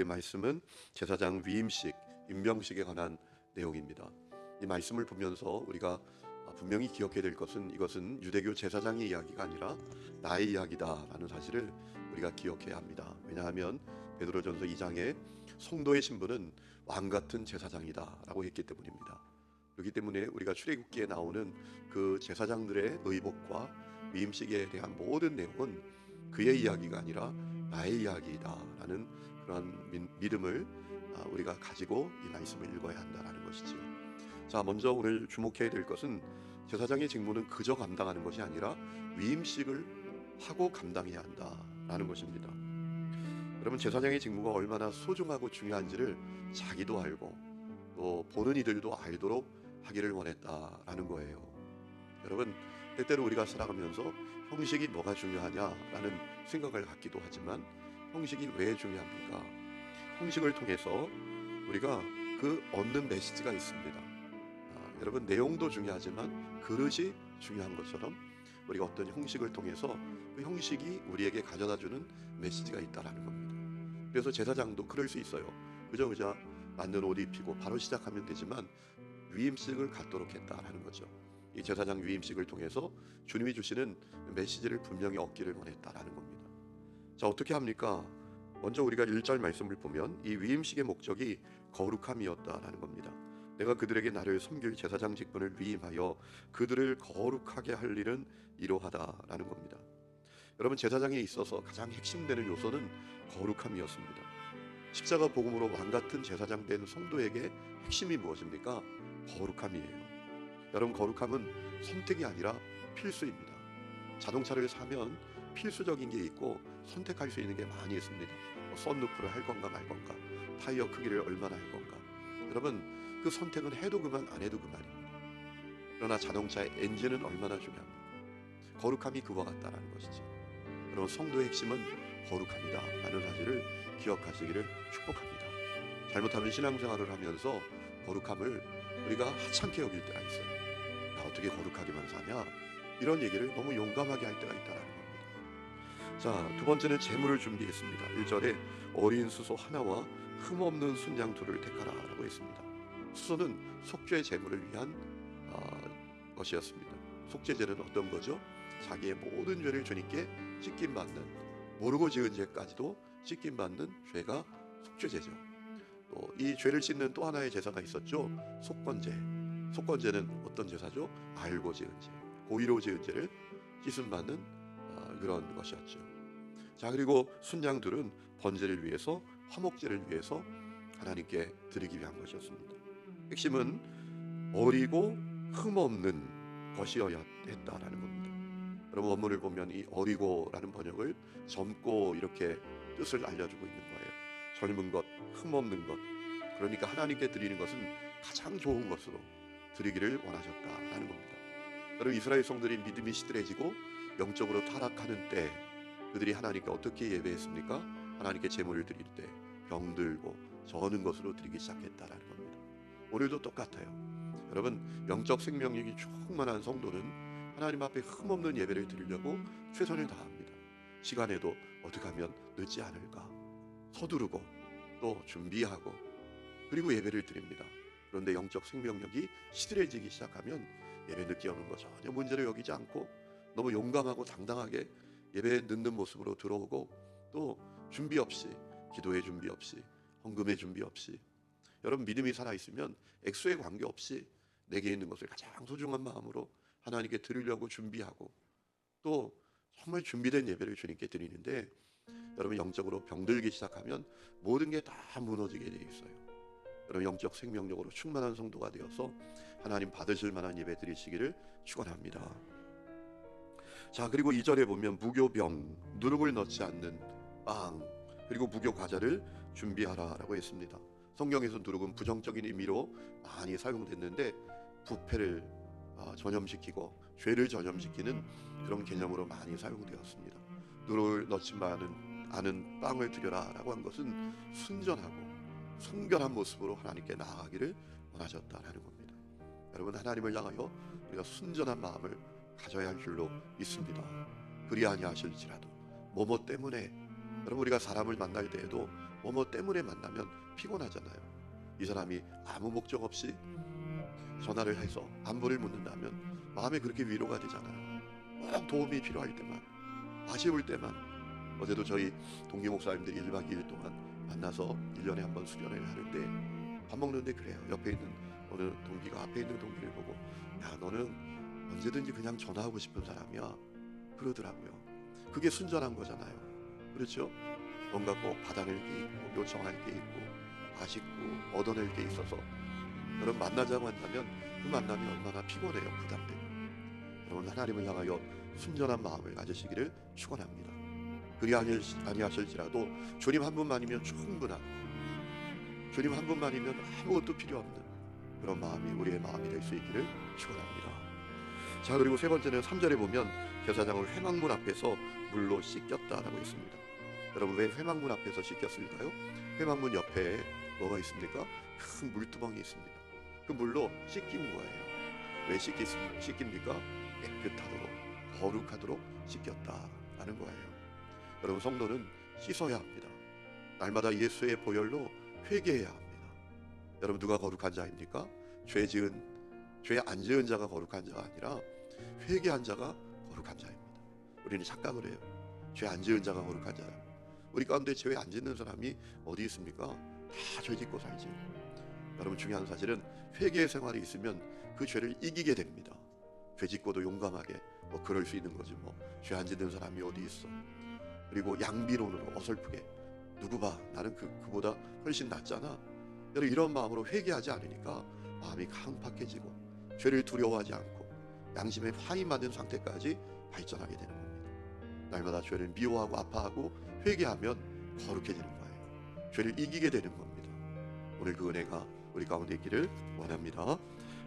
말씀은 제사장 위임식, 임명식에 관한 내용입니다. 이 말씀을 보면서 우리가 분명히 기억해야 될 것은 이것은 유대교 제사장의 이야기가 아니라 나의 이야기다라는 사실을 우리가 기억해야 합니다. 왜냐하면 베드로전서 2장에 성도의 신분은 왕같은 제사장이다라고 했기 때문입니다. 그렇기 때문에 우리가 출애굽기에 나오는 그 제사장들의 의복과 위임식에 대한 모든 내용은 그의 이야기가 아니라 나의 이야기다라는 그런 믿음을 우리가 가지고 이 말씀을 읽어야 한다는 것이지요. 자, 먼저 오늘 주목해야 될 것은 제사장의 직무는 그저 감당하는 것이 아니라 위임식을 하고 감당해야 한다라는 것입니다. 여러분, 제사장의 직무가 얼마나 소중하고 중요한지를 자기도 알고 또 보는 이들도 알도록 하기를 원했다라는 거예요. 여러분, 때때로 우리가 살아가면서 형식이 뭐가 중요하냐라는 생각을 갖기도 하지만 형식이 왜 중요합니까? 형식을 통해서 우리가 그 얻는 메시지가 있습니다. 여러분, 내용도 중요하지만 그릇이 중요한 것처럼 우리가 어떤 형식을 통해서 그 형식이 우리에게 가져다주는 메시지가 있다라는 겁니다. 그래서 제사장도 그럴 수 있어요. 그저 맞는 옷 입히고 바로 시작하면 되지만 위임식을 갖도록 했다라는 거죠. 이 제사장 위임식을 통해서 주님이 주시는 메시지를 분명히 얻기를 원했다라는 겁니다. 자, 어떻게 합니까? 먼저 우리가 1절 말씀을 보면 이 위임식의 목적이 거룩함이었다라는 겁니다. 내가 그들에게 나를 섬길 제사장 직분을 위임하여 그들을 거룩하게 할 일은 이러하다라는 겁니다. 여러분, 제사장에 있어서 가장 핵심되는 요소는 거룩함이었습니다. 십자가 복음으로 왕같은 제사장 된 성도에게 핵심이 무엇입니까? 거룩함이에요. 여러분, 거룩함은 선택이 아니라 필수입니다. 자동차를 사면 필수적인 게 있고 선택할 수 있는 게 많이 있습니다. 썬루프를 할 건가 말 건가, 타이어 크기를 얼마나 할 건가. 여러분, 그 선택은 해도 그만 안 해도 그만입니다. 그러나 자동차의 엔진은 얼마나 중요합니까? 거룩함이 그와 같다라는 것이죠. 여러분, 성도의 핵심은 거룩합니다 라는 사실을 기억하시기를 축복합니다. 잘못하면 신앙생활을 하면서 거룩함을 우리가 하찮게 여길 때가 있어요. 나 어떻게 거룩하게만 사냐? 이런 얘기를 너무 용감하게 할 때가 있다는 겁니다. 자, 두 번째는 제물을 준비했습니다. 1절에 어린 수소 하나와 흠없는 순양 둘을 택하라 라고 했습니다. 수소는 속죄 제물을 위한 것이었습니다. 속죄제는 어떤 거죠? 자기의 모든 죄를 주님께 씻김받는, 모르고 지은 죄까지도 씻김받는 죄가 속죄제죠. 또 이 죄를 씻는 또 하나의 제사가 있었죠. 속건제. 속건제는 어떤 제사죠? 알고 지은 죄, 고의로 지은 죄를 씻음받는 그런 것이었죠. 자, 그리고 순양들은 번제를 위해서, 화목제를 위해서 하나님께 드리기 위한 것이었습니다. 핵심은 어리고 흠없는 것이어야 했다라는 겁니다. 여러분, 원문을 보면 이 어리고라는 번역을 젊고 이렇게 뜻을 알려주고 있는 거예요. 젊은 것, 흠없는 것. 그러니까 하나님께 드리는 것은 가장 좋은 것으로 드리기를 원하셨다라는 겁니다. 여러분, 이스라엘 성들이 믿음이 시들해지고 영적으로 타락하는 때 그들이 하나님께 어떻게 예배했습니까? 하나님께 제물을 드릴 때 병들고 저는 것으로 드리기 시작했다라는 겁니다. 오늘도 똑같아요. 여러분, 영적 생명력이 충만한 성도는 하나님 앞에 흠없는 예배를 드리려고 최선을 다합니다. 시간에도 어떻게 하면 늦지 않을까 서두르고 또 준비하고 그리고 예배를 드립니다. 그런데 영적 생명력이 시들해지기 시작하면 예배 늦게 오는 거 전혀 문제를 여기지 않고 너무 용감하고 당당하게 예배에 늦는 모습으로 들어오고 또 준비 없이, 기도의 준비 없이, 헌금의 준비 없이. 여러분, 믿음이 살아있으면 액수에 관계없이 내게 있는 것을 가장 소중한 마음으로 하나님께 드리려고 준비하고 또 정말 준비된 예배를 주님께 드리는데, 여러분, 영적으로 병들기 시작하면 모든 게 다 무너지게 돼 있어요. 여러분, 영적 생명력으로 충만한 성도가 되어서 하나님 받으실 만한 예배 드리시기를 축원합니다. 자, 그리고 2절에 보면 무교병, 누룩을 넣지 않는 빵, 그리고 무교 과자를 준비하라라고 했습니다. 성경에서 누룩은 부정적인 의미로 많이 사용됐는데 부패를 전염시키고 죄를 전염시키는 그런 개념으로 많이 사용되었습니다. 누룩을 넣지 않은 빵을 드려라 라고 한 것은 순전하고 순결한 모습으로 하나님께 나아가기를 원하셨다라는 겁니다. 여러분, 하나님을 향하여 우리가 순전한 마음을 가져야 할 줄로 믿습니다. 그리 아니하실지라도 뭐뭐 때문에, 여러분, 우리가 사람을 만날 때에도 뭐뭐 때문에 만나면 피곤하잖아요. 이 사람이 아무 목적 없이 전화를 해서 안부를 묻는다면 마음에 그렇게 위로가 되잖아요. 꼭 도움이 필요할 때만, 아쉬울 때만. 어제도 저희 동기 목사님들이 1박 2일 동안 만나서 1년에 한 번 수련회를 하는데, 밥 먹는데 그래요. 옆에 있는 어느 동기가 앞에 있는 동기를 보고, 야, 너는 언제든지 그냥 전화하고 싶은 사람이야, 그러더라고요. 그게 순전한 거잖아요. 그렇죠? 뭔가 꼭 받아낼 게 있고 요청할 게 있고 아쉽고 얻어낼 게 있어서 여러분 만나자고 한다면 그 만남이 얼마나 피곤해요. 부담되고. 여러분 하나님을 향하여 순전한 마음을 가지시기를 축원합니다. 그리 아니하실지라도 주님 한 분만이면 충분한, 주님 한 분만이면 아무것도 필요 없는 그런 마음이 우리의 마음이 될 수 있기를 축원합니다. 자, 그리고 세 번째는 3절에 보면 제사장을 회막문 앞에서 물로 씻겼다라고 했습니다. 여러분, 왜 회막문 앞에서 씻겼을까요? 회막문 옆에 뭐가 있습니까? 큰 물두멍이 있습니다. 그 물로 씻기는 거예요. 왜 씻깁니까? 깨끗하도록, 거룩하도록 씻겼다라는 거예요. 여러분, 성도는 씻어야 합니다. 날마다 예수의 보혈로 회개해야 합니다. 여러분, 누가 거룩한 자입니까? 죄 안 지은 자가 거룩한 자가 아니라 회개한 자가 거룩한 자입니다. 우리는 착각을 해요. 죄 안 지은 자가 거룩한 자다. 우리 가운데 죄 안 짓는 사람이 어디 있습니까? 다 죄 짓고 살지. 여러분, 중요한 사실은 회개의 생활이 있으면 그 죄를 이기게 됩니다. 죄 짓고도 용감하게 그럴 수 있는 거지 뭐. 죄 안 짓는 사람이 어디 있어. 그리고 양비론으로 어설프게 누구 봐, 나는 그보다 훨씬 낫잖아. 여러분, 이런 마음으로 회개하지 않으니까 마음이 강팍해지고 죄를 두려워하지 않고 양심에 파이 맞는 상태까지 발전하게 되는 겁니다. 날마다 죄를 미워하고 아파하고 회개하면 거룩해지는 거예요. 죄를 이기게 되는 겁니다. 오늘 그 은혜가 우리 가운데 있기를 원합니다.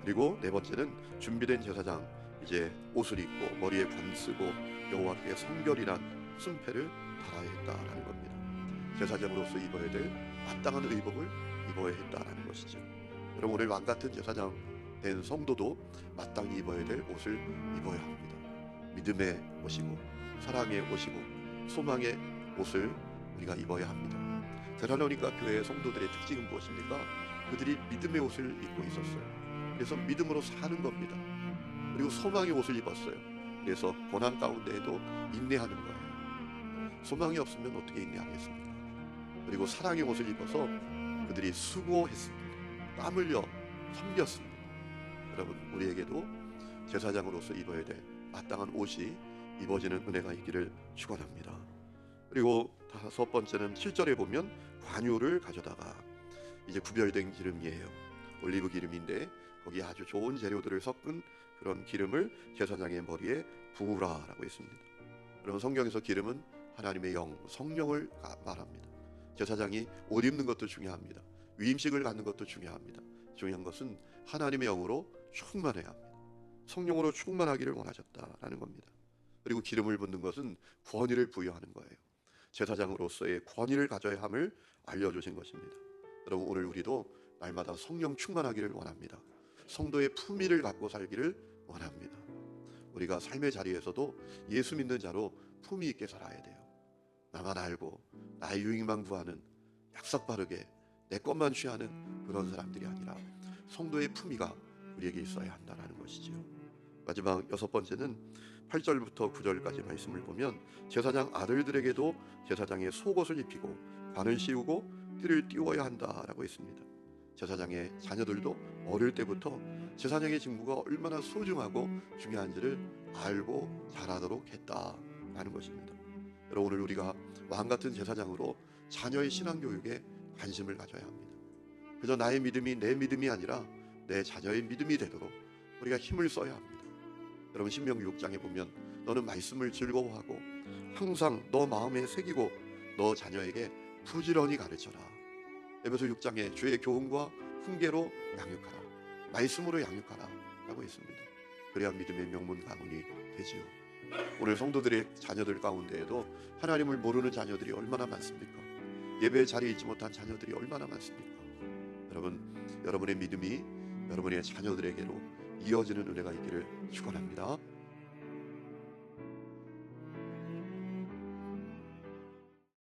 그리고 네 번째는 준비된 제사장, 이제 옷을 입고 머리에 관 쓰고 여호와께 성결이란 순패를 달아야 했다라는 겁니다. 제사장으로서 입어야 될 마땅한 의복을 입어야 했다라는 것이죠. 여러분, 오늘 왕같은 제사장 된 성도도 마땅히 입어야 될 옷을 입어야 합니다. 믿음의 옷이고 사랑의 옷이고 소망의 옷을 우리가 입어야 합니다. 데살로니가 교회의 성도들의 특징은 무엇입니까? 그들이 믿음의 옷을 입고 있었어요. 그래서 믿음으로 사는 겁니다. 그리고 소망의 옷을 입었어요. 그래서 고난 가운데에도 인내하는 거예요. 소망이 없으면 어떻게 인내하겠습니까? 그리고 사랑의 옷을 입어서 그들이 수고했습니다. 땀 흘려 섬겼습니다. 여러분, 우리에게도 제사장으로서 입어야 될 마땅한 옷이 입어지는 은혜가 있기를 축원합니다. 그리고 다섯 번째는 7절에 보면 관유를 가져다가, 이제 구별된 기름이에요. 올리브 기름인데 거기에 아주 좋은 재료들을 섞은 그런 기름을 제사장의 머리에 부으라라고 했습니다. 여러분, 성경에서 기름은 하나님의 영, 성령을 말합니다. 제사장이 옷 입는 것도 중요합니다. 위임식을 갖는 것도 중요합니다. 중요한 것은 하나님의 영으로 충만해야 합니다. 성령으로 충만하기를 원하셨다라는 겁니다. 그리고 기름을 붓는 것은 권위를 부여하는 거예요. 제사장으로서의 권위를 가져야 함을 알려주신 것입니다. 여러분, 오늘 우리도 날마다 성령 충만하기를 원합니다. 성도의 품위를 갖고 살기를 원합니다. 우리가 삶의 자리에서도 예수 믿는 자로 품위 있게 살아야 돼요. 나만 알고 나의 유익만 구하는 약삭 빠르게 내 것만 취하는 그런 사람들이 아니라 성도의 품위가 우리에게 있어야 한다는 것이지요. 마지막 여섯 번째는 8절부터 9절까지 말씀을 보면 제사장 아들들에게도 제사장의 속옷을 입히고 관을 씌우고 띠를 띄워야 한다라고 했습니다. 제사장의 자녀들도 어릴 때부터 제사장의 직무가 얼마나 소중하고 중요한지를 알고 잘하도록 했다라는 것입니다. 여러분, 오늘 우리가 왕같은 제사장으로 자녀의 신앙교육에 관심을 가져야 합니다. 그저 나의 믿음이 내 믿음이 아니라 내 자녀의 믿음이 되도록 우리가 힘을 써야 합니다. 여러분, 신명기 6장에 보면 너는 말씀을 즐거워하고 항상 너 마음에 새기고 너 자녀에게 부지런히 가르쳐라. 에베소 6장에 주의 교훈과 훈계로 양육하라, 말씀으로 양육하라 라고 했습니다. 그래야 믿음의 명문 가문이 되지요. 오늘 성도들의 자녀들 가운데에도 하나님을 모르는 자녀들이 얼마나 많습니까? 예배의 자리에 있지 못한 자녀들이 얼마나 많습니까? 여러분, 여러분의 믿음이 여러분의 자녀들에게로 이어지는 은혜가 있기를 축원합니다.